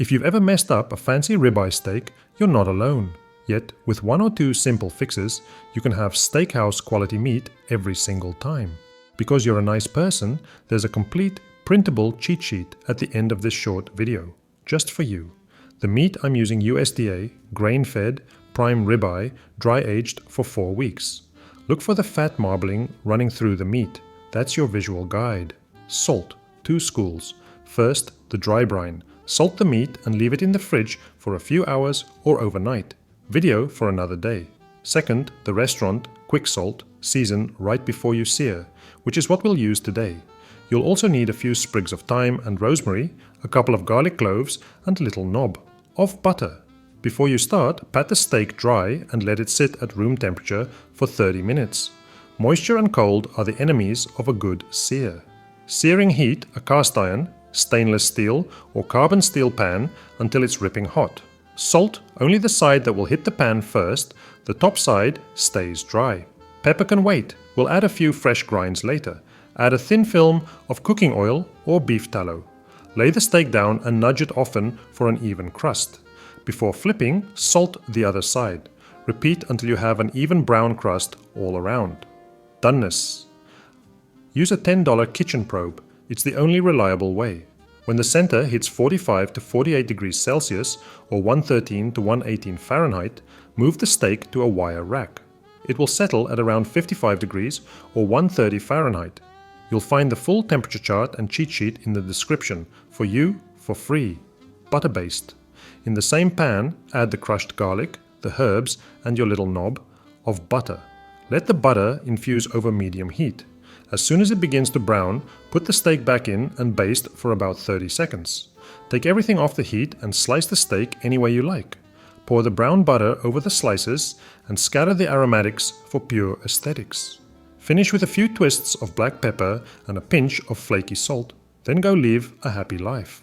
If you've ever messed up a fancy ribeye steak, you're not alone. Yet, with 1 or 2 simple fixes, you can have steakhouse quality meat every single time. Because you're a nice person, there's a complete, printable cheat sheet at the end of this short video, just for you. The meat I'm using USDA, grain-fed, prime ribeye, dry-aged for 4 weeks. Look for the fat marbling running through the meat. That's your visual guide. Salt, 2 schools. First, the dry brine. Salt the meat and leave it in the fridge for a few hours or overnight. Video for another day. Second, the restaurant, quick salt, season right before you sear, which is what we'll use today. You'll also need a few sprigs of thyme and rosemary, a couple of garlic cloves and a little knob of butter. Before you start, pat the steak dry and let it sit at room temperature for 30 minutes. Moisture and cold are the enemies of a good sear. Searing heat a cast iron, stainless steel or carbon steel pan until it's ripping hot. Salt only the side that will hit the pan first, the top side stays dry. Pepper can wait, we'll add a few fresh grinds later. Add a thin film of cooking oil or beef tallow. Lay the steak down and nudge it often for an even crust. Before flipping, salt the other side. Repeat until you have an even brown crust all around. Doneness. Use a $10 kitchen probe. It's the only reliable way. When the center hits 45 to 48 degrees Celsius or 113 to 118 Fahrenheit, move the steak to a wire rack. It will settle at around 55 degrees or 130 Fahrenheit. You'll find the full temperature chart and cheat sheet in the description, for you, for free. Butter-based. In the same pan, add the crushed garlic, the herbs and your little knob of butter. Let the butter infuse over medium heat. As soon as it begins to brown, put the steak back in and baste for about 30 seconds. Take everything off the heat and slice the steak any way you like. Pour the brown butter over the slices and scatter the aromatics for pure aesthetics. Finish with a few twists of black pepper and a pinch of flaky salt. Then go live a happy life.